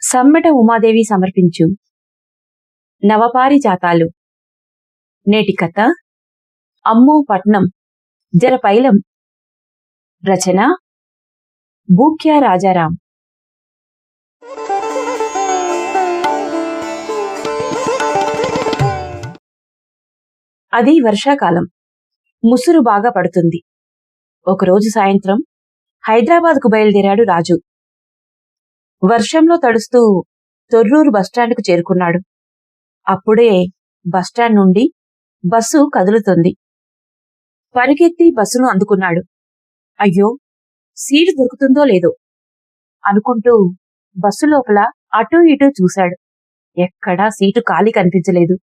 సమ్మెట ఉమాదేవి సమర్పించు నవపారిజాతాలు. నేటి కథ అమ్మో పట్నం జరపైలం. రచన బూక్యా రాజారాం. అది వర్షాకాలం. ముసురు బాగా పడుతుంది. ఒకరోజు సాయంత్రం హైదరాబాద్కు బయలుదేరాడు రాజు. వర్షంలో తడుస్తూ తొర్రూరు బస్టాండ్కు చేరుకున్నాడు. అప్పుడే బస్టాండ్ నుండి బస్సు కదులుతుంది. పరిగెత్తి బస్సును అందుకున్నాడు. అయ్యో, సీటు దొరుకుతుందో లేదో అనుకుంటూ బస్సు లోపల అటూ ఇటూ చూశాడు. ఎక్కడా సీటు ఖాళీ కనిపించలేదు.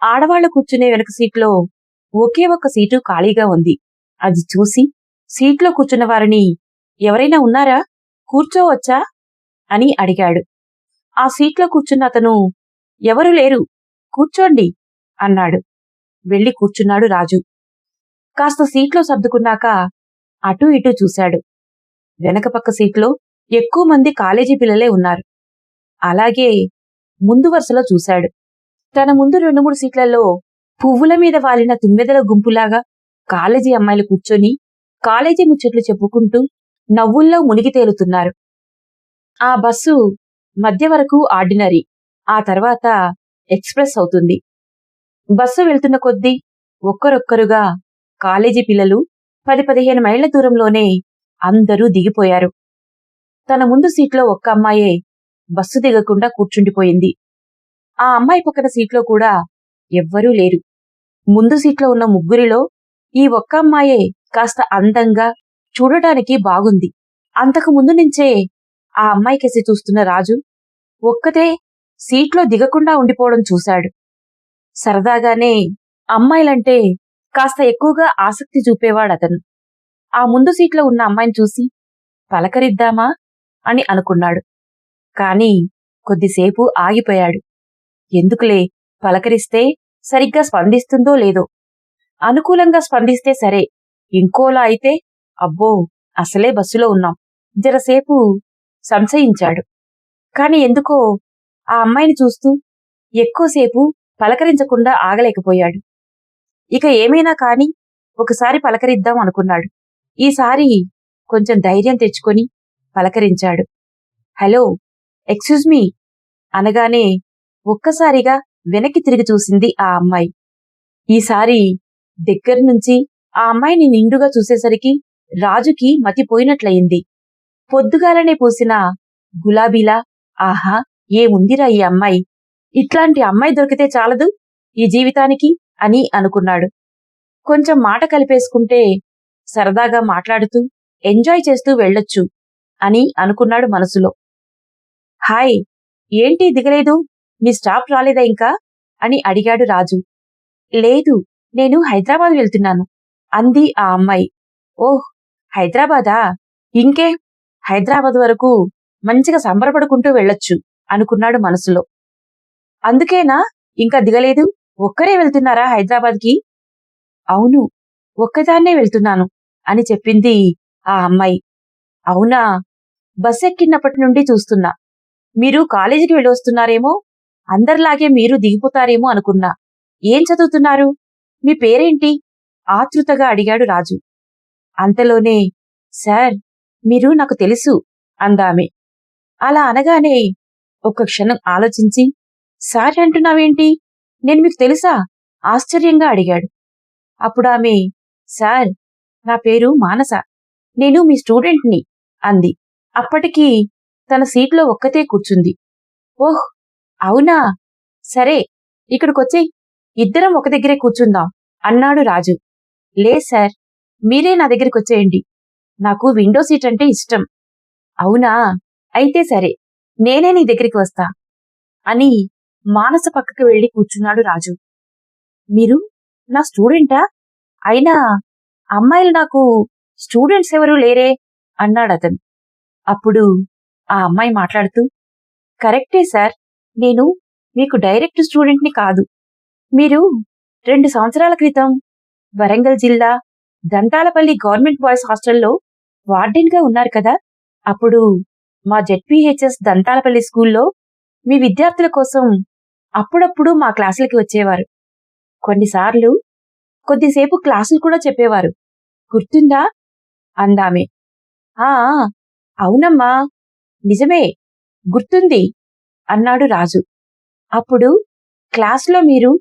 ఆడవాళ్లు కూర్చునే వెనక సీట్లో ఒకే ఒక్క సీటు ఖాళీగా ఉంది. అది చూసి సీట్లో కూర్చున్న వారిని, ఎవరైనా ఉన్నారా, కూర్చోవచ్చా అని అడిగాడు. ఆ సీట్లో కూర్చున్న అతను, ఎవరు లేరు, కూర్చోండి అన్నాడు. వెళ్లి కూర్చున్నాడు రాజు. కాస్త సీట్లో సర్దుకున్నాక అటూ ఇటూ చూశాడు. వెనక పక్క సీట్లో ఎక్కువ మంది కాలేజీ పిల్లలే ఉన్నారు. అలాగే ముందు వరుసలో చూశాడు. తన ముందు 2-3 సీట్లలో పువ్వుల మీద వాలిన తుమ్మెదల గుంపులాగా కాలేజీ అమ్మాయిలు కూర్చొని కాలేజీ ముచ్చట్లు చెప్పుకుంటూ నవ్వుల్లో మునిగి తేలుతున్నారు. ఆ బస్సు మధ్య వరకు ఆర్డినరీ, ఆ తర్వాత ఎక్స్ప్రెస్ అవుతుంది. బస్సు వెళ్తున్న కొద్దీ ఒక్కరొక్కరుగా కాలేజీ పిల్లలు 10-15 మైళ్ల దూరంలోనే అందరూ దిగిపోయారు. తన ముందు సీట్లో ఒక్క అమ్మాయే బస్సు దిగకుండా కూర్చుండిపోయింది. ఆ అమ్మాయి పక్కన సీట్లో కూడా ఎవ్వరూ లేరు. ముందు సీట్లో ఉన్న ముగ్గురిలో ఈ ఒక్క అమ్మాయే కాస్త అందంగా, చూడటానికి బాగుంది. అంతకు ముందు నుంచే ఆ అమ్మాయికేసి చూస్తున్న రాజు ఒక్కతే సీట్లో దిగకుండా ఉండిపోవడం చూశాడు. సరదాగానే అమ్మాయిలంటే కాస్త ఎక్కువగా ఆసక్తి చూపేవాడతను. ఆ ముందు సీట్లో ఉన్న అమ్మాయిని చూసి పలకరిద్దామా అని అనుకున్నాడు. కాని కొద్దిసేపు ఆగిపోయాడు. ఎందుకులే, పలకరిస్తే సరిగ్గా స్పందిస్తుందో లేదో. అనుకూలంగా స్పందిస్తే సరే, ఇంకోలా అయితే అబ్బో, అసలే బస్సులో ఉన్నాం, జరసేపు సంశయించాడు. కాని ఎందుకో ఆ అమ్మాయిని చూస్తూ ఎక్కువసేపు పలకరించకుండా ఆగలేకపోయాడు. ఇక ఏమైనా కాని ఒకసారి పలకరిద్దాం అనుకున్నాడు. ఈసారి కొంచెం ధైర్యం తెచ్చుకొని పలకరించాడు. హలో, ఎక్స్క్యూజ్ మీ అనగానే ఒక్కసారిగా వెనక్కి తిరిగి చూసింది ఆ అమ్మాయి. ఈసారి దగ్గర్నుంచి ఆ అమ్మాయిని నిండుగా చూసేసరికి రాజుకి మతిపోయినట్లయింది. పొద్దుగాలనే పూసిన గులాబీలా, ఆహా ఏముందిరా ఈ అమ్మాయి, ఇట్లాంటి అమ్మాయి దొరికితే చాలదు ఈ జీవితానికి అని అనుకున్నాడు. కొంచెం మాట కలిపేసుకుంటే సరదాగా మాట్లాడుతూ ఎంజాయ్ చేస్తూ వెళ్ళొచ్చు అని అనుకున్నాడు మనసులో. హాయ్, ఏంటి దిగలేదు, మీ స్టాప్ రాలేదా ఇంకా అని అడిగాడు రాజు. లేదు, నేను హైదరాబాద్ వెళ్తున్నాను అంది ఆ అమ్మాయి. ఓహ్, హైదరాబాదా, ఇంకే హైదరాబాద్ వరకు మంచిగా సంబరపడుకుంటూ వెళ్ళొచ్చు అనుకున్నాడు మనసులో. అందుకేనా ఇంకా దిగలేదు, ఒక్కరే వెళ్తున్నారా హైదరాబాద్కి? అవును, ఒక్కదాన్నే వెళ్తున్నాను అని చెప్పింది ఆ అమ్మాయి. అవునా, బస్ ఎక్కినప్పటి నుండి చూస్తున్నా, మీరు కాలేజీకి వెళ్ళొస్తున్నారేమో, అందరిలాగే మీరు దిగిపోతారేమో అనుకున్నా. ఏం చదువుతున్నారు, మీ పేరేంటి ఆతృతగా అడిగాడు రాజు. అంతలోనే సార్, మీరు నాకు తెలుసు అందామె. అలా అనగానే ఒక్క క్షణం ఆలోచించి, సార్ అంటున్నావేంటి, నేను మీకు తెలుసా ఆశ్చర్యంగా అడిగాడు. అప్పుడామె, సార్, నా పేరు మానస, నేను మీ స్టూడెంట్ని అంది. అప్పటికి తన సీట్లో ఒక్కతే కూర్చుంది. ఓహ్ అవునా, సరే ఇక్కడికొచ్చేయ్, ఇద్దరం ఒక దగ్గరే కూర్చుందాం అన్నాడు రాజు. లే సార్, మీరే నా దగ్గరికొచ్చేయండి, నాకు విండో సీట్ అంటే ఇష్టం. అవునా, అయితే సరే, నేనే నీ దగ్గరికి వస్తా అని మానస పక్కకి వెళ్లి కూర్చున్నాడు రాజు. మీరు నా స్టూడెంటా? అయినా అమ్మాయిలు నాకు స్టూడెంట్స్ ఎవరూ లేరే అన్నాడతను. అప్పుడు ఆ అమ్మాయి మాట్లాడుతూ, కరెక్టే సార్, నేను మీకు డైరెక్ట్ స్టూడెంట్ని కాదు. మీరు 2 సంవత్సరాల క్రితం వరంగల్ జిల్లా దంతాలపల్లి గవర్నమెంట్ బాయ్స్ హాస్టల్లో వార్డెన్గా ఉన్నారు కదా. అప్పుడు మా జెడ్పీహెచ్ఎస్ దంతాలపల్లి స్కూల్లో మీ విద్యార్థుల కోసం అప్పుడప్పుడు మా క్లాసులకి వచ్చేవారు. కొన్నిసార్లు కొద్దిసేపు క్లాసులు కూడా చెప్పేవారు. గుర్తుందా అందామె. ఆ అవునమ్మా, నిజమే, గుర్తుంది అన్నాడు రాజు. అప్పుడు క్లాసులో మీరు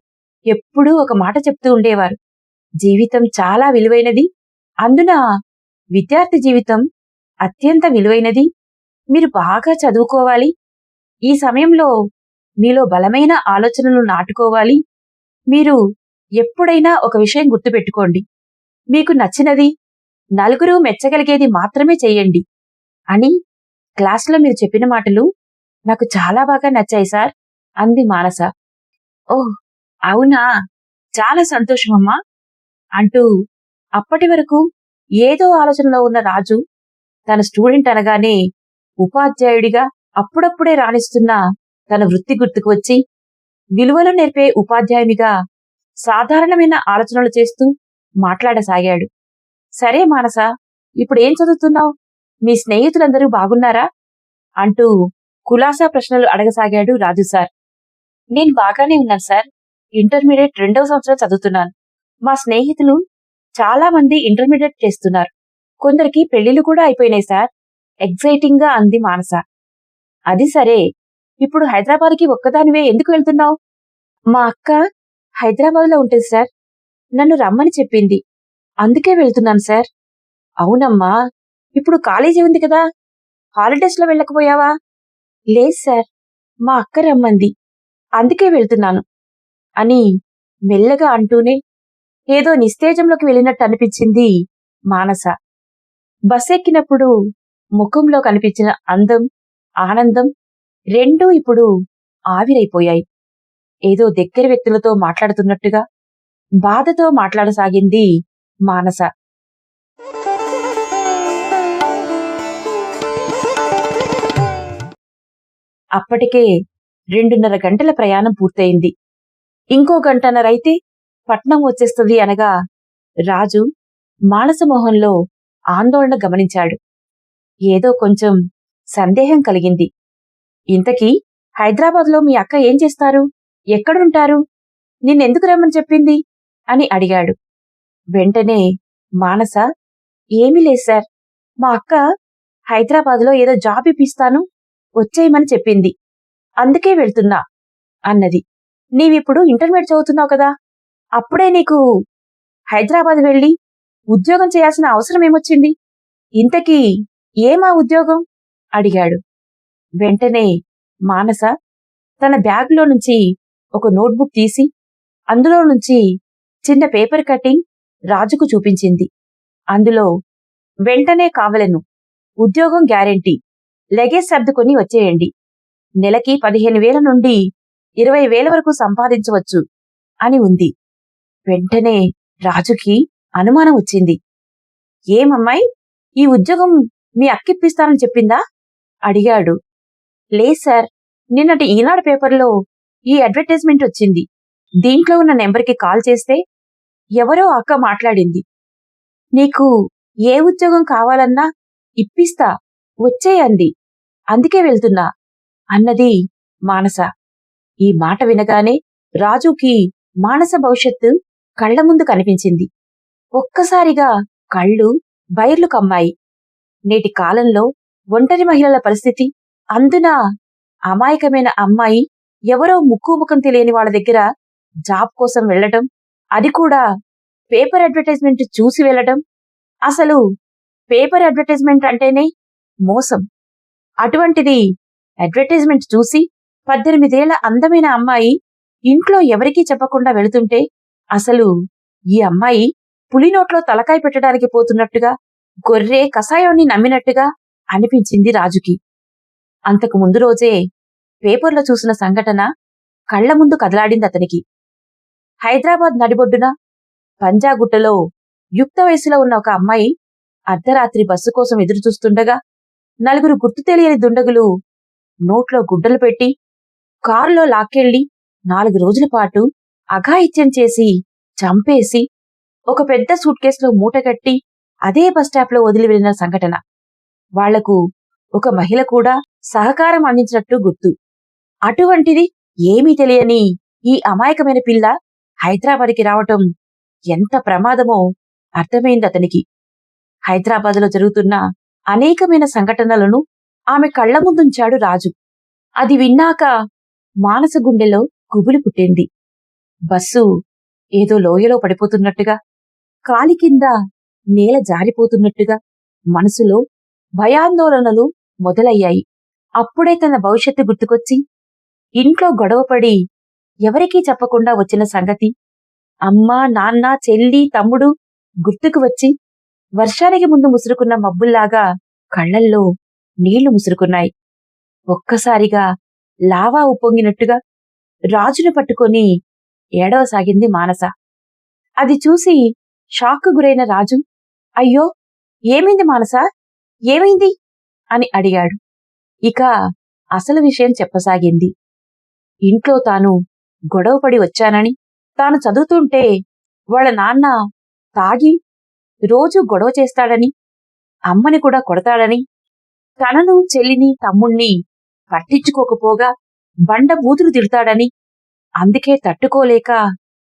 ఎప్పుడూ ఒక మాట చెప్తూ ఉండేవారు. జీవితం చాలా విలువైనది, అందున విద్యార్థి జీవితం అత్యంత విలువైనది. మీరు బాగా చదువుకోవాలి. ఈ సమయంలో మీలో బలమైన ఆలోచనలు నాటుకోవాలి. మీరు ఎప్పుడైనా ఒక విషయం గుర్తుపెట్టుకోండి. మీకు నచ్చినది, నలుగురు మెచ్చగలిగేది మాత్రమే చెయ్యండి అని క్లాసులో మీరు చెప్పిన మాటలు నాకు చాలా బాగా నచ్చాయి సార్ అంది మానస. ఓహ్ అవునా, చాలా సంతోషమమ్మా అంటూ అప్పటి వరకు ఏదో ఆలోచనలో ఉన్న రాజు తన స్టూడెంట్ అనగానే ఉపాధ్యాయుడిగా అప్పుడప్పుడే రాణిస్తున్న తన వృత్తి గుర్తుకు వచ్చి విలువలు నేర్పే ఉపాధ్యాయునిగా సాధారణమైన ఆలోచనలు చేస్తూ మాట్లాడసాగాడు. సరే మానస, ఇప్పుడేం చదువుతున్నావు? మీ స్నేహితులందరూ బాగున్నారా అంటూ కులాసా ప్రశ్నలు అడగసాగాడు రాజు సార్. నేను బాగానే ఉన్నాను సార్. ఇంటర్మీడియట్ 2వ సంవత్సరం చదువుతున్నాను. మా స్నేహితులు చాలా మంది ఇంటర్మీడియట్ చేస్తున్నారు. కొందరికి పెళ్లిళ్లు కూడా అయిపోయినాయి సార్ ఎగ్జైటింగ్ గా అంది మానస. అది సరే, ఇప్పుడు హైదరాబాద్కి ఒక్కదానివే ఎందుకు వెళ్తున్నావు? మా అక్క హైదరాబాద్లో ఉంటుంది సార్. నన్ను రమ్మని చెప్పింది, అందుకే వెళ్తున్నాను సార్. అవునమ్మా, ఇప్పుడు కాలేజీ ఉంది కదా, హాలిడేస్లో వెళ్ళకపోయావా? లేదు సార్, మా అక్క రమ్మంది, అందుకే వెళ్తున్నాను అని మెల్లగా అంటూనే ఏదో నిస్తేజంలోకి వెళ్ళినట్టు అనిపించింది మానస. బస్ ఎక్కినప్పుడు ముఖంలో కనిపించిన అందం, ఆనందం రెండూ ఇప్పుడు ఆవిరైపోయాయి. ఏదో దగ్గర వ్యక్తులతో మాట్లాడుతున్నట్టుగా బాధతో మాట్లాడసాగింది మానస. అప్పటికే 2:30 గంటల ప్రయాణం పూర్తయింది. ఇంకో గంటన్నరైతే పట్నం వచ్చేస్తుంది అనగా రాజు మానస మొహంలో ఆందోళన గమనించాడు. ఏదో కొంచెం సందేహం కలిగింది. ఇంతకీ హైదరాబాద్లో మీ అక్క ఏం చేస్తారు, ఎక్కడుంటారు, నిన్నెందుకు రమ్మని చెప్పింది అని అడిగాడు. వెంటనే మానస, ఏమీ లేదు సార్, మా అక్క హైదరాబాద్లో ఏదో జాబ్ ఇప్పిస్తాను, వచ్చేయమని చెప్పింది, అందుకే వెళ్తున్నా అన్నది. నీవిప్పుడు ఇంటర్మీడియట్ చదువుతున్నావు కదా, అప్పుడే నీకు హైదరాబాద్ వెళ్ళి ఉద్యోగం చేయాల్సిన అవసరం ఏమొచ్చింది? ఇంతకీ ఏమా ఉద్యోగం అడిగాడు. వెంటనే మానస తన బ్యాగులో నుంచి ఒక నోట్బుక్ తీసి అందులో నుంచి చిన్న పేపర్ కటింగ్ రాజుకు చూపించింది. అందులో వెంటనే కావలను, ఉద్యోగం గ్యారెంటీ, లగేజ్ సర్దుకొని వచ్చేయండి, నెలకి 15,000 నుండి 20,000 వరకు సంపాదించవచ్చు అని ఉంది. వెంటనే రాజుకి అనుమానం వచ్చింది. ఏమమ్మాయి, ఈ ఉద్యోగం మీ అక్కిప్పిస్తానని చెప్పిందా అడిగాడు. లేదు సార్, నిన్నటి ఈనాడు పేపర్లో ఈ అడ్వర్టైజ్మెంట్ వచ్చింది, దీంట్లో ఉన్న నెంబర్కి కాల్ చేస్తే ఎవరో అక్క మాట్లాడింది, నీకు ఏ ఉద్యోగం కావాలన్నా ఇప్పిస్తా, వచ్చేయండి, అందుకే వెళ్తున్నా అన్నది మానస. ఈ మాట వినగానే రాజుకి మానస భవిష్యత్తు కళ్ల ముందు కనిపించింది. ఒక్కసారిగా కళ్ళు బైర్లు కమ్మాయి. నేటి కాలంలో ఒంటరి మహిళల పరిస్థితి, అందున అమాయకమైన అమ్మాయి ఎవరో ముక్కుముఖం తెలియని వాళ్ళ దగ్గర జాబ్ కోసం వెళ్లడం, అది కూడా పేపర్ అడ్వర్టైజ్మెంట్ చూసి వెళ్లడం. అసలు పేపర్ అడ్వర్టైజ్మెంట్ అంటేనే మోసం. అటువంటిది అడ్వర్టైజ్మెంట్ చూసి 18 ఏళ్ల అందమైన అమ్మాయి ఇంట్లో ఎవరికీ చెప్పకుండా వెళుతుంటే అసలు ఈ అమ్మాయి పులినోట్లో తలకాయ పెట్టడానికి పోతున్నట్టుగా, గొర్రె కషాయాన్ని నమ్మినట్టుగా అనిపించింది రాజుకి. అంతకు ముందు రోజే పేపర్లో చూసిన సంఘటన కళ్ల ముందు కదలాడింది అతనికి. హైదరాబాద్ నడిబొడ్డున పంజాగుట్టలో యుక్త వయసులో ఉన్న ఒక అమ్మాయి అర్ధరాత్రి బస్సు కోసం ఎదురుచూస్తుండగా 4 గుర్తు తెలియని దుండగులు నోట్లో గుడ్డలు పెట్టి కారులో లాక్కెళ్లి 4 రోజుల పాటు అఘాయిత్యం చేసి చంపేసి ఒక పెద్ద సూట్ కేసులో మూటగట్టి అదే బస్టాప్లో వదిలి వెళ్లిన సంఘటన. వాళ్లకు ఒక మహిళ కూడా సహకారం అందించినట్టు గుర్తు. అటువంటిది ఏమీ తెలియని ఈ అమాయకమైన పిల్ల హైదరాబాద్కి రావటం ఎంత ప్రమాదమో అర్థమైందతనికి. హైదరాబాదులో జరుగుతున్న అనేకమైన సంఘటనలను ఆమె కళ్ల ముందుంచాడు రాజు. అది విన్నాక మానస గుండెలో గుబులు పుట్టింది. బస్సు ఏదో లోయలో పడిపోతున్నట్టుగా, కాలి కింద నేల జారిపోతున్నట్టుగా మనసులో భయాందోళనలు మొదలయ్యాయి. అప్పుడే తన భవిష్యత్తు గుర్తుకొచ్చి ఇంట్లో గొడవపడి ఎవరికీ చెప్పకుండా వచ్చిన సంగతి, అమ్మ, నాన్న, చెల్లి, తమ్ముడు గుర్తుకు వచ్చి వర్షానికి ముందు ముసురుకున్న మబ్బుల్లాగా కళ్లల్లో నీళ్లు ముసురుకున్నాయి. ఒక్కసారిగా లావా ఉప్పొంగినట్టుగా రాజును పట్టుకొని ఏడవసాగింది మానస. అది చూసి షాక్కు గురైన రాజు, అయ్యో, ఏమైంది మానస, ఏమైంది అని అడిగాడు. ఇక అసలు విషయం చెప్పసాగింది. ఇంట్లో తాను గొడవపడి వచ్చానని, తాను చదువుతుంటే వాళ్ళ నాన్న తాగి రోజూ గొడవ చేస్తాడని, అమ్మని కూడా కొడతాడని, తనను, చెల్లిని, తమ్ముణ్ణి పట్టించుకోకపోగా బండ బూతులు తిడతాడని, అందుకే తట్టుకోలేక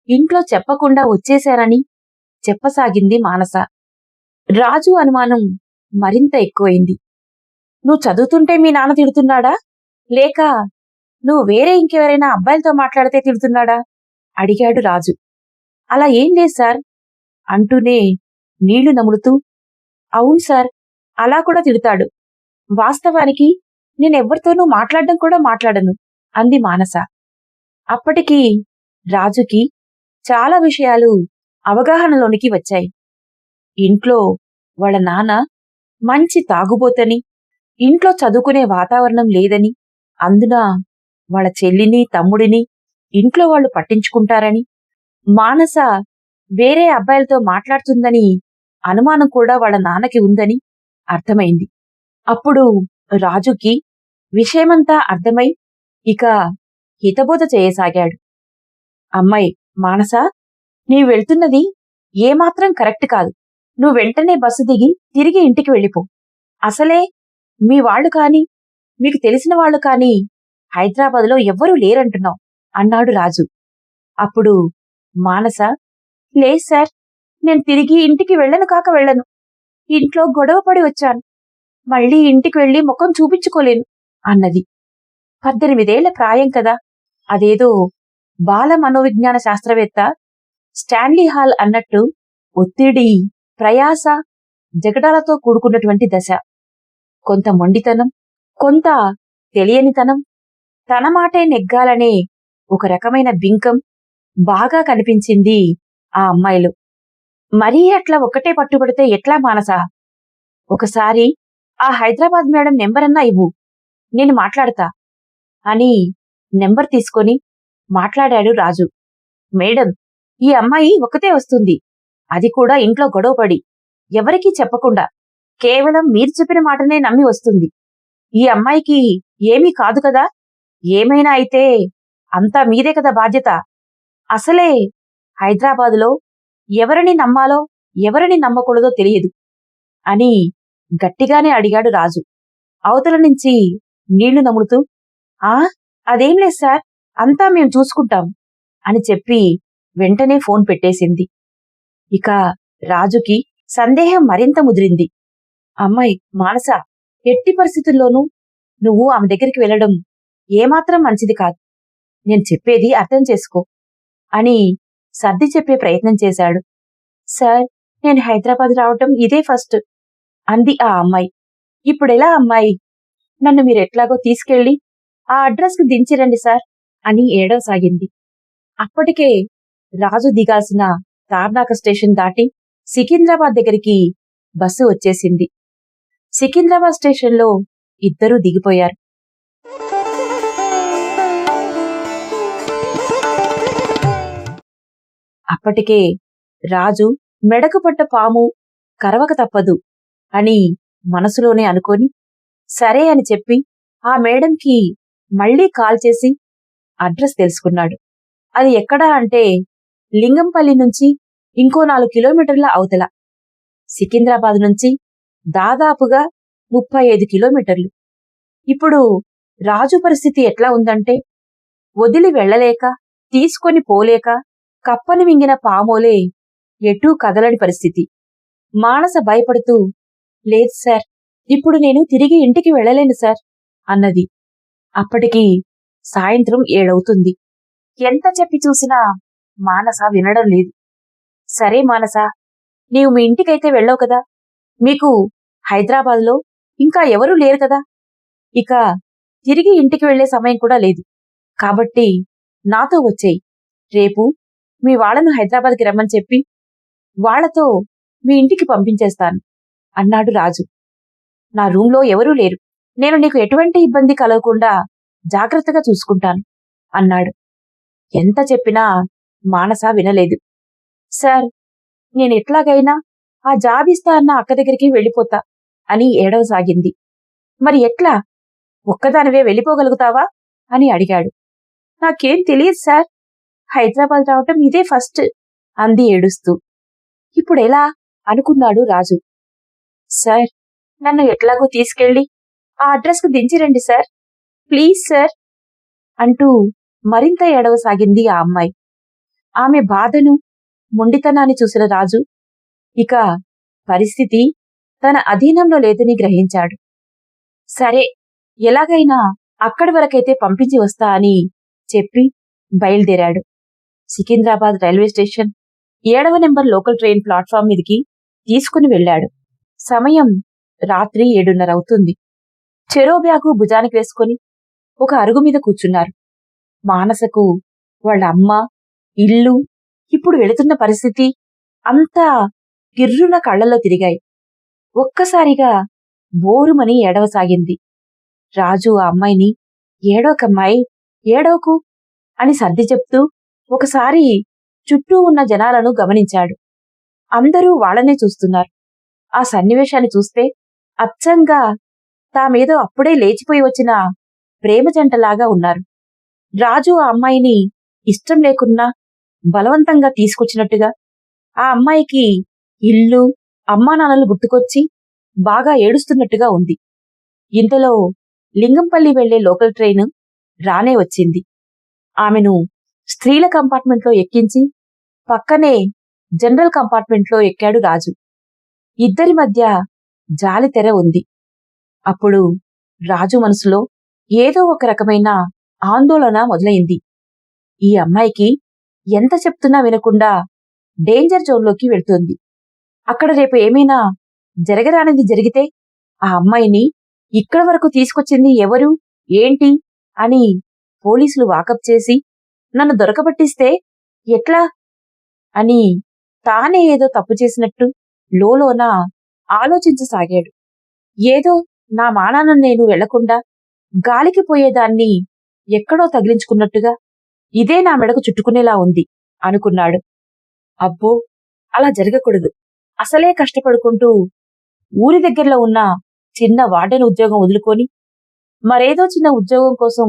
ఇంట్లో చెప్పకుండా వచ్చేశానని చెప్పసాగింది మానస. రాజు అనుమానం మరింత ఎక్కువైంది. నువ్వు చదువుతుంటే మీ నాన్న తిడుతున్నాడా, లేక నువ్వు వేరే ఇంకెవరైనా అబ్బాయిలతో మాట్లాడితే తిడుతున్నాడా అడిగాడు రాజు. అలా ఏం లేదు సార్ అంటూనే నీళ్లు నములుతూ, అవును సార్, అలా కూడా తిడతాడు. వాస్తవానికి నేనెవ్వరితోనూ మాట్లాడడం కూడా మాట్లాడను అంది మానస. అప్పటికి రాజుకి చాలా విషయాలు అవగాహనలోనికి వచ్చాయి. ఇంట్లో వాళ్ళ నాన్న మంచి తాగుబోతని, ఇంట్లో చదువుకునే వాతావరణం లేదని, అందున వాళ్ళ చెల్లిని, తమ్ముడిని ఇంట్లో వాళ్ళు పట్టించుకుంటారని, మానస వేరే అబ్బాయిలతో మాట్లాడుతుందని అనుమానం కూడా వాళ్ళ నాన్నకి ఉందని అర్థమైంది. అప్పుడు రాజుకి విషయమంతా అర్థమై ఇక హితబోధ చేయసాగాడు. అమ్మాయి మానస, నీవు వెళ్తున్నది ఏమాత్రం కరెక్ట్ కాదు. నువ్వు వెంటనే బస్సు దిగి తిరిగి ఇంటికి వెళ్ళిపో. అసలే మీ వాళ్ళు కాని, మీకు తెలిసిన వాళ్ళు కాని హైదరాబాదులో ఎవ్వరూ లేరంటున్నావు అన్నాడు రాజు. అప్పుడు మానస, లేదు సార్, నేను తిరిగి ఇంటికి వెళ్ళను కాక వెళ్ళను. ఇంట్లో గొడవపడి వచ్చాను. మళ్ళీ ఇంటికి వెళ్లి ముఖం చూపించుకోలేను అన్నది. 18 ఏళ్ల ప్రాయం కదా. అదేదో బాల మనోవిజ్ఞాన శాస్త్రవేత్త స్టాన్లీ హాల్ అన్నట్టు ఒత్తిడి, ప్రయాస, జగడాలతో కూడుకున్నటువంటి దశ. కొంత మొండితనం, కొంత తెలియనితనం, తన మాటే నెగ్గాలనే ఒక రకమైన బింకం బాగా కనిపించింది ఆ అమ్మాయిలో. మరీ అట్లా ఒక్కటే పట్టుబడితే ఎట్లా మానస? ఒకసారి ఆ హైదరాబాద్ మేడం నెంబరన్నా ఇవ్వు, నేను మాట్లాడతా అని నెంబర్ తీసుకొని మాట్లాడాడు రాజు. మేడం, ఈ అమ్మాయి ఒక్కతే వస్తుంది, అది కూడా ఇంట్లో గొడవపడి, ఎవరికీ చెప్పకుండా, కేవలం మీరు చెప్పిన మాటనే నమ్మి వస్తుంది. ఈ అమ్మాయికి ఏమీ కాదు కదా, ఏమైనా అయితే అంతా మీదే కదా బాధ్యత. అసలే హైదరాబాదులో ఎవరిని నమ్మాలో ఎవరిని నమ్మకూడదో తెలియదు అని గట్టిగానే అడిగాడు రాజు. అవతల నుంచి నీళ్లు నములుతూ, అదేం లేదు సార్, అంతా మేం చూసుకుంటాం అని చెప్పి వెంటనే ఫోన్ పెట్టేసింది. ఇక రాజుకి సందేహం మరింత ముదిరింది. అమ్మాయి మానస, ఎట్టి పరిస్థితుల్లోనూ నువ్వు ఆమె దగ్గరికి వెళ్ళడం ఏమాత్రం మంచిది కాదు. నేను చెప్పేది అర్థం చేసుకో అని సర్ది చెప్పే ప్రయత్నం చేశాడు. సార్, నేను హైదరాబాద్ రావటం ఇదే ఫస్ట్ అంది ఆ అమ్మాయి. ఇప్పుడెలా అమ్మాయి? నన్ను మీరెట్లాగో తీసుకెళ్లి ఆ అడ్రస్కు దించిరండి సార్ అని ఏడవసాగింది. అప్పటికే రాజు దిగాల్సిన తార్నాక స్టేషన్ దాటి సికింద్రాబాద్ దగ్గరికి బస్సు వచ్చేసింది. సికింద్రాబాద్ స్టేషన్లో ఇద్దరూ దిగిపోయారు. అప్పటికే రాజు మెడకు పట్ట పాము కరవక తప్పదు అని మనసులోనే అనుకొని సరే అని చెప్పి ఆ మేడంకి మళ్లీ కాల్ చేసి అడ్రస్ తెలుసుకున్నాడు. అది ఎక్కడా అంటే లింగంపల్లి నుంచి ఇంకో 4 కిలోమీటర్ల అవతల. సికింద్రాబాద్ నుంచి దాదాపుగా 35 కిలోమీటర్లు. ఇప్పుడు రాజు పరిస్థితి ఎట్లా ఉందంటే, వదిలి వెళ్లలేక, తీసుకొని పోలేక, కప్పని మింగిన పామోలే ఎటూ కదలని పరిస్థితి. మానస భయపడుతూ, లేదు సార్, ఇప్పుడు నేను తిరిగి ఇంటికి వెళ్ళలేను సార్ అన్నది. అప్పటికి సాయంత్రం 7 ఎంత చెప్పి చూసినా మానస వినడం లేదు. సరే మానస, నీవు మీ ఇంటికైతే వెళ్ళావు కదా, మీకు హైదరాబాద్లో ఇంకా ఎవరూ లేరు కదా, ఇక తిరిగి ఇంటికి వెళ్లే సమయం కూడా లేదు. కాబట్టి నాతో వచ్చేయి. రేపు మీ వాళ్లను హైదరాబాద్కి రమ్మని చెప్పి వాళ్లతో మీ ఇంటికి పంపించేస్తాను అన్నాడు రాజు. నా రూంలో ఎవరూ లేరు. నేను నీకు ఎటువంటి ఇబ్బంది కలగకుండా జాగ్రత్తగా చూసుకుంటాను అన్నాడు. ఎంత చెప్పినా మానస వినలేదు. సార్, నేనెట్లాగైనా ఆ జాబిస్తా అన్న అక్క దగ్గరికి వెళ్ళిపోతా అని ఏడవసాగింది. మరి ఎట్లా? ఒక్కదానివే వెళ్ళిపోగలుగుతావా అని అడిగాడు. నాకేం తెలియదు సార్, హైదరాబాద్ రావటం ఇదే ఫస్ట్ అంది ఏడుస్తూ. ఇప్పుడెలా అనుకున్నాడు రాజు. సార్, నన్ను ఎట్లాగో తీసుకెళ్ళి ఆ అడ్రస్కు దించిరండి సార్, ప్లీజ్ సార్ అంటూ మరింత ఏడవసాగింది ఆ అమ్మాయి. ఆమె బాధను, మొండితనాన్ని చూసిన రాజు ఇక పరిస్థితి తన అధీనంలో లేదని గ్రహించాడు. సరే, ఎలాగైనా అక్కడి వరకైతే పంపించి వస్తా అని చెప్పి బయలుదేరాడు. సికింద్రాబాద్ రైల్వే స్టేషన్ 7వ నెంబర్ లోకల్ ట్రైన్ ప్లాట్ఫామ్ మీదికి తీసుకుని వెళ్లాడు. సమయం రాత్రి 7:30 చెరో బ్యాగు భుజానికి వేసుకుని ఒక అరుగు మీద కూర్చున్నారు. మానసకు వాళ్ళ అమ్మ, ఇల్లు, ఇప్పుడు వెళుతున్న పరిస్థితి అంతా గిర్రున కళ్లలో తిరిగాయి. ఒక్కసారిగా బోరుమని ఏడవసాగింది. రాజు ఆ అమ్మాయిని ఏడోకమ్మాయి, ఏడోకు అని సర్ది చెప్తూ ఒకసారి చుట్టూ ఉన్న జనాలను గమనించాడు. అందరూ వాళ్లనే చూస్తున్నారు. ఆ సన్నివేశాన్ని చూస్తే అచ్చంగా తామేదో అప్పుడే లేచిపోయి వచ్చిన ప్రేమ జంటలాగా ఉన్నారు. రాజు ఆ అమ్మాయిని ఇష్టం లేకున్నా బలవంతంగా తీసుకొచ్చినట్టుగా, ఆ అమ్మాయికి ఇల్లు, అమ్మానాన్నలు గుర్తుకొచ్చి బాగా ఏడుస్తున్నట్టుగా ఉంది. ఇంతలో లింగంపల్లి వెళ్లే లోకల్ ట్రైన్ రానే వచ్చింది. ఆమెను స్త్రీల కంపార్ట్మెంట్లో ఎక్కించి పక్కనే జనరల్ కంపార్ట్మెంట్లో ఎక్కాడు రాజు. ఇద్దరి మధ్య జాలి తెర ఉంది. అప్పుడు రాజు మనసులో ఏదో ఒక రకమైన ఆందోళన మొదలైంది. ఈ అమ్మాయికి ఎంత చెప్తున్నా వినకుండా డేంజర్ జోన్లోకి వెళ్తోంది. అక్కడ రేపు ఏమైనా జరగరానిది జరిగితే ఆ అమ్మాయిని ఇక్కడి వరకు తీసుకొచ్చింది ఎవరు, ఏంటి అని పోలీసులు వాకప్ చేసి నన్ను దొరకబట్టిస్తే ఎట్లా అని తానే ఏదో తప్పు చేసినట్టు లోలోన ఆలోచించసాగాడు. ఏదో నా మానాన నేను వెళ్లకుండా గాలికి పోయేదాన్ని ఎక్కడో తగిలించుకున్నట్టుగా ఇదే నా మెడకు చుట్టుకునేలా ఉంది అనుకున్నాడు. అబ్బో, అలా జరగకూడదు. అసలే కష్టపడుకుంటూ ఊరి దగ్గరలో ఉన్న చిన్న వార్డెన్ ఉద్యోగం వదులుకొని మరేదో చిన్న ఉద్యోగం కోసం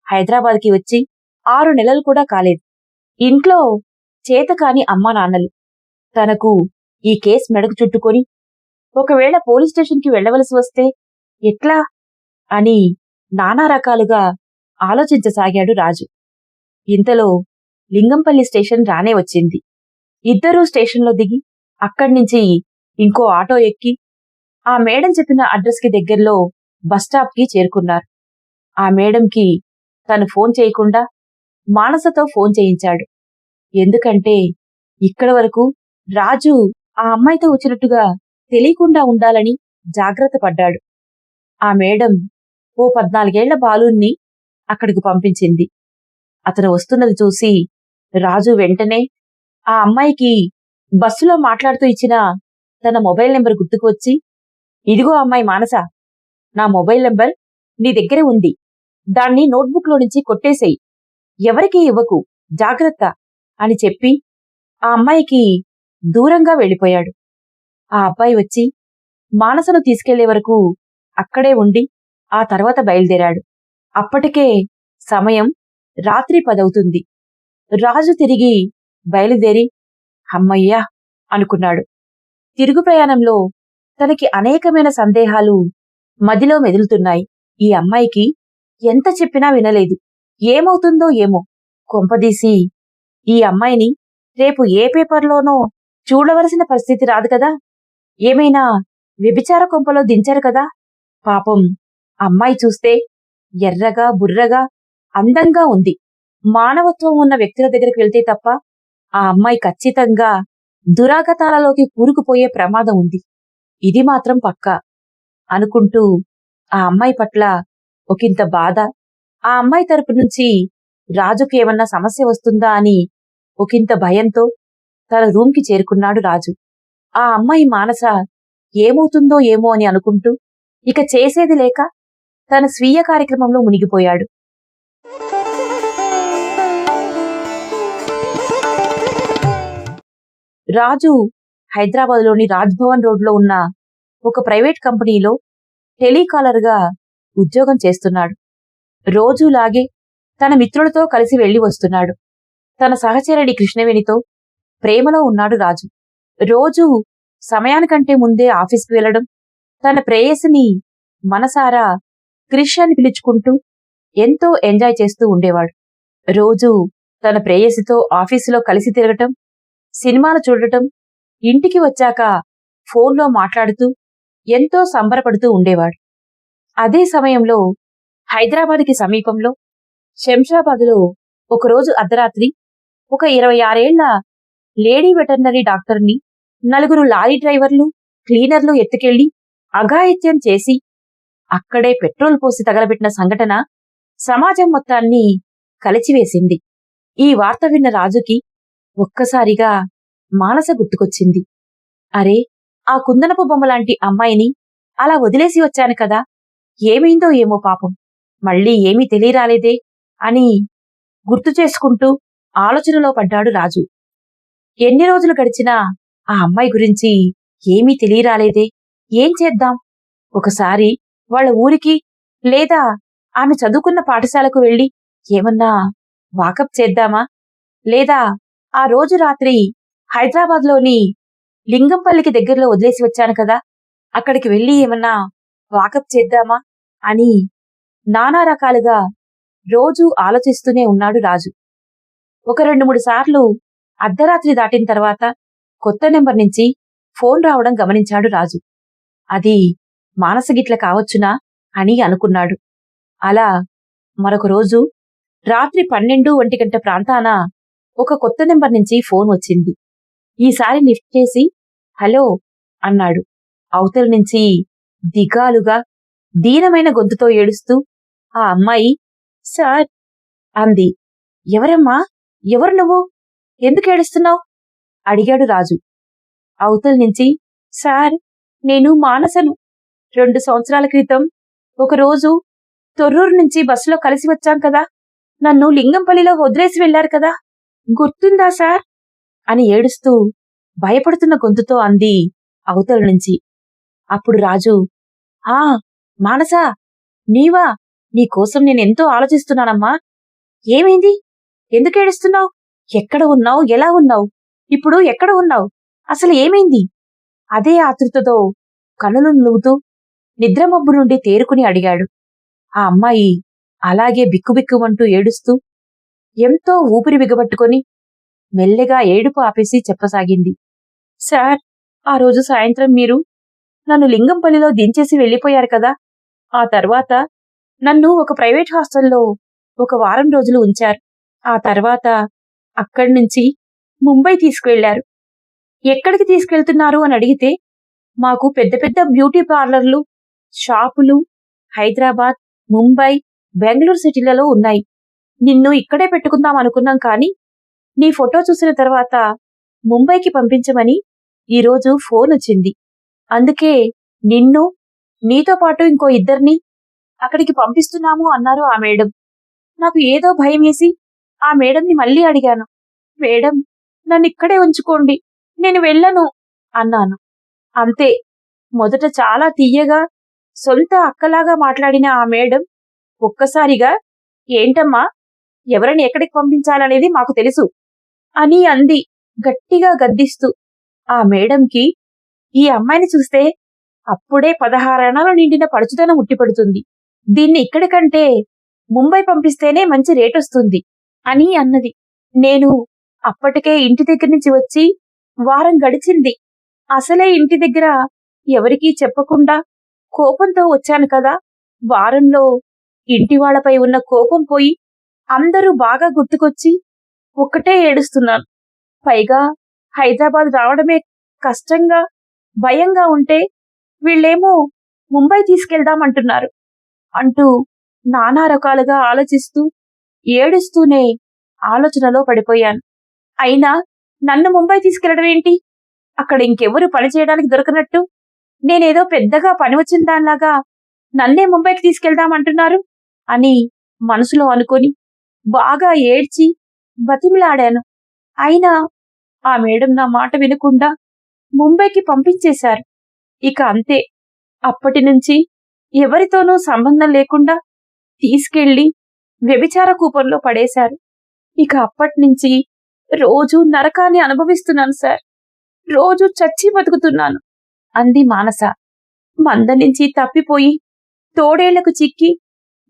హైదరాబాద్కి వచ్చి 6 నెలలు కూడా కాలేదు. ఇంట్లో చేతకాని అమ్మా నాన్నలు. తనకు ఈ కేస్ మెడకు చుట్టుకొని ఒకవేళ పోలీస్ స్టేషన్కి వెళ్లవలసి వస్తే ఎట్లా అని నానా రకాలుగా ఆలోచించసాగాడు రాజు. ఇంతలో లింగంపల్లి స్టేషన్ రానే వచ్చింది. ఇద్దరూ స్టేషన్లో దిగి అక్కడ్నుంచి ఇంకో ఆటో ఎక్కి ఆ మేడం చెప్పిన అడ్రస్కి దగ్గరలో బస్టాప్కి చేరుకున్నారు. ఆ మేడంకి తను ఫోన్ చేయకుండా మానసతో ఫోన్ చేయించాడు. ఎందుకంటే ఇక్కడి వరకు రాజు ఆ అమ్మాయితో వచ్చినట్టుగా తెలియకుండా ఉండాలని జాగ్రత్త పడ్డాడు. ఆ మేడం ఓ 14 ఏళ్ల బాలుణ్ణి అక్కడికి పంపించింది. అతను వస్తున్నది చూసి రాజు వెంటనే ఆ అమ్మాయికి బస్సులో మాట్లాడుతూ ఇచ్చిన తన మొబైల్ నెంబర్ గుర్తుకు వచ్చి, ఇదిగో అమ్మాయి మానస, నా మొబైల్ నెంబర్ నీ దగ్గరే ఉంది, దాన్ని నోట్బుక్లో నుంచి కొట్టేసేయి, ఎవరికీ ఇవ్వకు, జాగ్రత్త అని చెప్పి ఆ అమ్మాయికి దూరంగా వెళ్ళిపోయాడు. ఆ అబ్బాయి వచ్చి మానసను తీసుకెళ్లే వరకు అక్కడే ఉండి ఆ తర్వాత బయలుదేరాడు. అప్పటికే సమయం రాత్రి 10 అవుతుంది. రాజు తిరిగి బయలుదేరి, అమ్మయ్యా అనుకున్నాడు. తిరుగు ప్రయాణంలో తనకి అనేకమైన సందేహాలు మదిలో మెదులుతున్నాయి. ఈ అమ్మాయికి ఎంత చెప్పినా వినలేదు. ఏమవుతుందో ఏమో. కొంపదీసి ఈ అమ్మాయిని రేపు ఏ పేపర్లోనో చూడవలసిన పరిస్థితి రాదు కదా. ఏమైనా వ్యభిచార కొంపలో దించారు కదా. పాపం అమ్మాయి చూస్తే ఎర్రగా బుర్రగా అందంగా ఉంది. మానవత్వం ఉన్న వ్యక్తుల దగ్గరికి వెళ్తే తప్ప ఆ అమ్మాయి ఖచ్చితంగా దురాగతాలలోకి కూరుకుపోయే ప్రమాదం ఉంది. ఇది మాత్రం పక్కా అనుకుంటూ ఆ అమ్మాయి పట్ల ఒకంత బాధ, ఆ అమ్మాయి తరపు నుంచి రాజుకి ఏమన్నా సమస్య వస్తుందా అని ఒకంత భయంతో తన రూమ్కి చేరుకున్నాడు రాజు. ఆ అమ్మాయి మానస ఏమవుతుందో ఏమో అని అనుకుంటూ ఇక చేసేది లేక తన స్వీయ కార్యక్రమంలో మునిగిపోయాడు. రాజు హైదరాబాద్లోని రాజ్భవన్ రోడ్లో ఉన్న ఒక ప్రైవేట్ కంపెనీలో టెలికాలర్గా ఉద్యోగం చేస్తున్నాడు. రోజులాగే తన మిత్రులతో కలిసి వెళ్లి వస్తున్నాడు. తన సహచరుడి కృష్ణవేణితో ప్రేమలో ఉన్నాడు రాజు. రోజు సమయానికంటే ముందే ఆఫీస్కి వెళ్లడం, తన ప్రేయసిని మనసారా క్రిష్ అని పిలుచుకుంటూ ఎంతో ఎంజాయ్ చేస్తూ ఉండేవాడు. రోజు తన ప్రేయసితో ఆఫీసులో కలిసి తిరగటం, సినిమాలు చూడటం, ఇంటికి వచ్చాక ఫోన్లో మాట్లాడుతూ ఎంతో సంబరపడుతూ ఉండేవాడు. అదే సమయంలో హైదరాబాద్కి సమీపంలో శంషాబాద్లో ఒకరోజు అర్ధరాత్రి ఒక 26 ఏళ్ల లేడీ వెటర్నరీ డాక్టర్ని 4 లారీ డ్రైవర్లు, క్లీనర్లు ఎత్తుకెళ్లి అఘాయిత్యం చేసి అక్కడే పెట్రోల్ పోసి తగలబెట్టిన సంఘటన సమాజం మొత్తాన్ని కలిచివేసింది. ఈ వార్త విన్న రాజుకి ఒక్కసారిగా మానస గుర్తుకొచ్చింది. అరే, ఆ కుందనపు బొమ్మలాంటి అమ్మాయిని అలా వదిలేసి వచ్చాను కదా, ఏమైందో ఏమో పాపం, మళ్ళీ ఏమీ తెలియరాలేదే అని గుర్తు చేసుకుంటూ ఆలోచనలో పడ్డాడు రాజు. ఎన్ని రోజులు గడిచినా ఆ అమ్మాయి గురించి ఏమీ తెలియరాలేదే, ఏం చేద్దాం? ఒకసారి వాళ్ళ ఊరికి లేదా ఆమె చదువుకున్న పాఠశాలకు వెళ్లి ఏమన్నా వాకప్ చేద్దామా? లేదా ఆ రోజు రాత్రి హైదరాబాద్లోని లింగంపల్లికి దగ్గరలో వదిలేసి వచ్చాను కదా, అక్కడికి వెళ్లి ఏమన్నా వాకప్ చేద్దామా అని నానా రకాలుగా రోజూ ఆలోచిస్తూనే ఉన్నాడు రాజు. ఒక 2-3 సార్లు అర్ధరాత్రి దాటిన తర్వాత కొత్త నెంబర్ నుంచి ఫోన్ రావడం గమనించాడు రాజు. అది మానసగిట్ల కావచ్చునా అని అనుకున్నాడు. అలా మరొక రోజు రాత్రి 12-1 గంట ప్రాంతాన ఒక కొత్త నెంబర్ నుంచి ఫోన్ వచ్చింది. ఈసారి లిఫ్ట్ చేసి హలో అన్నాడు. అవతల నుంచి దిగాలుగా దీనమైన గొంతుతో ఏడుస్తూ ఆ అమ్మాయి సార్ అంది. ఎవరమ్మా, ఎవరు నువ్వు, ఎందుకు ఏడుస్తున్నావు అడిగాడు రాజు. అవతల నుంచి సార్, నేను మానసను. 2 సంవత్సరాల క్రితం ఒకరోజు తొర్రూరు నుంచి బస్సులో కలిసి వచ్చాం కదా, నన్ను లింగంపల్లిలో వదిలేసి వెళ్లారు కదా, గుర్తుందా సార్ అని ఏడుస్తూ భయపడుతున్న గొంతుతో అంది అవతల నుంచి. అప్పుడు రాజు, ఆ మానసా, నీవా, నీకోసం నేనెంతో ఆలోచిస్తున్నానమ్మా. ఏమైంది, ఎందుకు ఏడుస్తున్నావు, ఎక్కడ ఉన్నావు, ఎలా ఉన్నావు, ఇప్పుడు ఎక్కడ ఉన్నావు, అసలు ఏమైంది? అదే ఆతృతతో కనులు నువ్వుతూ నిద్రమబ్బు నుండి తేరుకుని అడిగాడు. ఆ అమ్మాయి అలాగే బిక్కుబిక్కుమంటూ ఏడుస్తూ ఎంతో ఊపిరి బిగబట్టుకొని మెల్లగా ఏడుపు ఆపేసి చెప్పసాగింది. సార్, ఆ రోజు సాయంత్రం మీరు నన్ను లింగంపల్లిలో దించేసి వెళ్లిపోయారు కదా, ఆ తర్వాత నన్ను ఒక ప్రైవేట్ హాస్టల్లో 1 వారం రోజులు ఉంచారు. ఆ తర్వాత అక్కడి నుంచి ముంబై తీసుకువెళ్లారు. ఎక్కడికి తీసుకెళ్తున్నారు అని అడిగితే మాకు పెద్ద పెద్ద బ్యూటీ పార్లర్లు, షాపులు హైదరాబాద్, ముంబై, బెంగళూరు సిటీలలో ఉన్నాయి. నిన్ను ఇక్కడే పెట్టుకుందాం అనుకున్నాం, కానీ నీ ఫోటో చూసిన తర్వాత ముంబైకి పంపించమని ఈరోజు ఫోన్ వచ్చింది. అందుకే నిన్ను, నీతో పాటు ఇంకో 2 అక్కడికి పంపిస్తున్నాము అన్నారు ఆ మేడం. నాకు ఏదో భయం వేసి ఆ మేడంని మళ్ళీ అడిగాను. మేడం, నన్ను ఇక్కడే ఉంచుకోండి, నేను వెళ్ళను అన్నాను. అంతే. మొదట చాలా తీయగా సొంత అక్కలాగా మాట్లాడిన ఆ మేడం ఒక్కసారిగా ఏంటమ్మా, ఎవరిని ఎక్కడికి పంపించాలనేది మాకు తెలుసు అని అంది, గట్టిగా గద్దిస్తూ. ఆ మేడంకి ఈ అమ్మాయిని చూస్తే అప్పుడే 16 నిండిన పడుచుదనం ఉట్టిపడుతుంది. దీన్ని ఇక్కడి కంటే ముంబై పంపిస్తేనే మంచి రేటొస్తుంది అని అన్నది. నేను అప్పటికే ఇంటి దగ్గర నుంచి వచ్చి వారం గడిచింది. అసలే ఇంటి దగ్గర ఎవరికీ చెప్పకుండా కోపంతో వచ్చాను కదా. వారంలో ఇంటి వాళ్ళపై ఉన్న కోపం పోయి అందరూ బాగా గుర్తుకొచ్చి ఒక్కటే ఏడుస్తున్నాను. పైగా హైదరాబాద్ రావడమే కష్టంగా, భయంగా ఉంటే వీళ్ళేమో ముంబై తీసుకెళ్దామంటున్నారు అంటూ నానా రకాలుగా ఆలోచిస్తూ ఏడుస్తూనే ఆలోచనలో పడిపోయాను. అయినా నన్ను ముంబై తీసుకెళ్లడం ఏంటి? అక్కడ ఇంకెవరు పని చేయడానికి దొరకనట్టు నేనేదో పెద్దగా పని వచ్చిన దానిలాగా నన్నే ముంబైకి తీసుకెళ్దామంటున్నారు అని మనసులో అనుకొని బాగా ఏడ్చి బతిమిలాడాను. అయినా ఆ మేడం నా మాట వినకుండా ముంబైకి పంపించేశారు. ఇక అంతే. అప్పటి నుంచి ఎవరితోనూ సంబంధం లేకుండా తీసుకెళ్లి వ్యభిచార కూపంలో పడేశారు. ఇక అప్పట్నుంచి రోజూ నరకాన్ని అనుభవిస్తున్నాను సార్. రోజూ చచ్చి బతుకుతున్నాను అంది మానస. మంద నుంచి తప్పిపోయి తోడేళ్లకు చిక్కి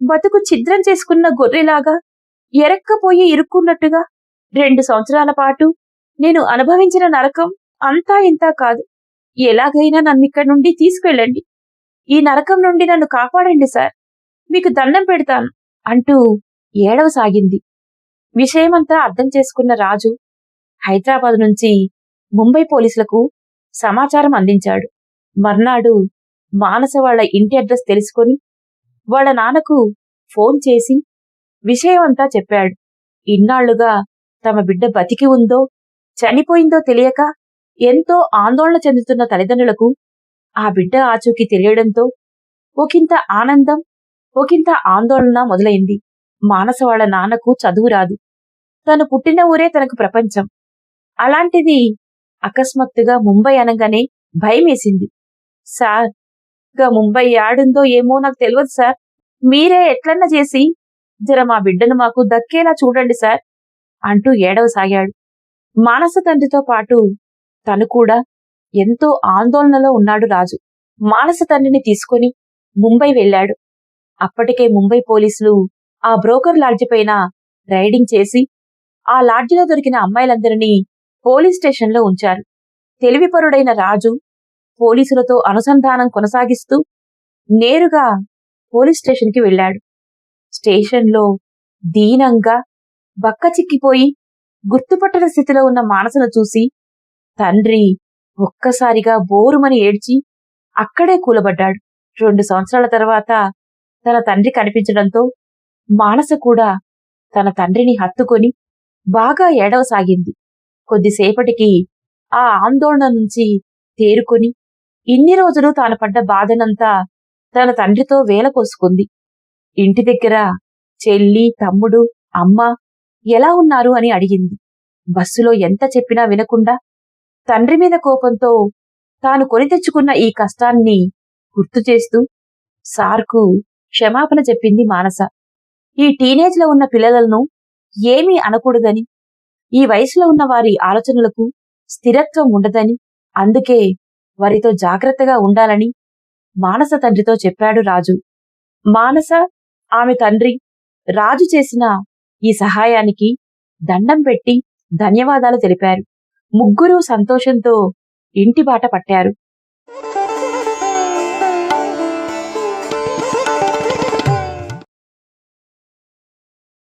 బతుకు ఛిద్రం చేసుకున్న గొర్రెలాగా ఎరక్కపోయి ఇరుక్కున్నట్టుగా 2 సంవత్సరాల పాటు నేను అనుభవించిన నరకం అంతా ఇంతా కాదు. ఎలాగైనా నన్నిక్కడి నుండి తీసుకెళ్ళండి. ఈ నరకం నుండి నన్ను కాపాడండి సార్. మీకు దండం పెడతాను అంటూ ఏడవసాగింది. విషయమంతా అర్థం చేసుకున్న రాజు హైదరాబాద్ నుంచి ముంబై పోలీసులకు సమాచారం అందించాడు. మర్నాడు మానస వాళ్ళ ఇంటి అడ్రస్ తెలుసుకొని వాళ్ళ నాన్నకు ఫోన్ చేసి విషయమంతా చెప్పాడు. ఇన్నాళ్లుగా తమ బిడ్డ బతికి ఉందో చనిపోయిందో తెలియక ఎంతో ఆందోళన చెందుతున్న తల్లిదండ్రులకు ఆ బిడ్డ ఆచూకీ తెలియడంతో ఒకంత ఆనందం, ఒకంత ఆందోళన మొదలైంది. మానస వాళ్ళ నాన్నకు చదువు రాదు. తను పుట్టిన ఊరే తనకు ప్రపంచం. అలాంటిది అకస్మాత్తుగా ముంబై అనగానే భయమేసింది. సార్, ముంబై యాడుందో ఏమో నాకు తెలియదు సార్. మీరే ఎట్లన్నా చేసి జర మా బిడ్డను మాకు దక్కేలా చూడండి సార్ అంటూ ఏడవసాగాడు. మానస తండ్రితో పాటు తను కూడా ఎంతో ఆందోళనలో ఉన్నాడు రాజు. మానస తండ్రిని తీసుకుని ముంబై వెళ్ళాడు. అప్పటికే ముంబై పోలీసులు ఆ బ్రోకర్ లాడ్జి పైన రైడింగ్ చేసి ఆ లాడ్జిలో దొరికిన అమ్మాయిలందరినీ పోలీస్ స్టేషన్లో ఉంచారు. తెలివిపరుడైన రాజు పోలీసులతో అనుసంధానం కొనసాగిస్తూ నేరుగా పోలీస్ స్టేషన్కి వెళ్ళాడు. స్టేషన్లో దీనంగా బక్కచిక్కిపోయి గుర్తుపట్టని స్థితిలో ఉన్న మానసను చూసి తండ్రి ఒక్కసారిగా బోరుమని ఏడ్చి అక్కడే కూలబడ్డాడు. 2 సంవత్సరాల తర్వాత తన తండ్రి కనిపించడంతో మానస కూడా తన తండ్రిని హత్తుకొని బాగా ఏడవసాగింది. కొద్దిసేపటికి ఆ ఆందోళన నుంచి తేరుకొని ఇన్ని రోజులు తాను పడ్డ బాధనంతా తన తండ్రితో వేలపోసుకుంది. ఇంటి దగ్గర చెల్లి, తమ్ముడు, అమ్మ ఎలా ఉన్నారు అని అడిగింది. బస్సులో ఎంత చెప్పినా వినకుండా తండ్రి మీద కోపంతో తాను కొని తెచ్చుకున్న ఈ కష్టాన్ని గుర్తు చేస్తూ సార్కు క్షమాపణ చెప్పింది మానస. ఈ టీనేజ్లో ఉన్న పిల్లలను ఏమీ అనకూడదని, ఈ వయసులో ఉన్న వారి ఆలోచనలకు స్థిరత్వం ఉండదని, అందుకే వారితో జాగ్రత్తగా ఉండాలని మానస తండ్రితో చెప్పాడు రాజు. మానస, ఆమె తండ్రి రాజు చేసిన ఈ సహాయానికి దండం పెట్టి ధన్యవాదాలు తెలిపారు. ముగ్గురూ సంతోషంతో ఇంటి బాట పట్టారు.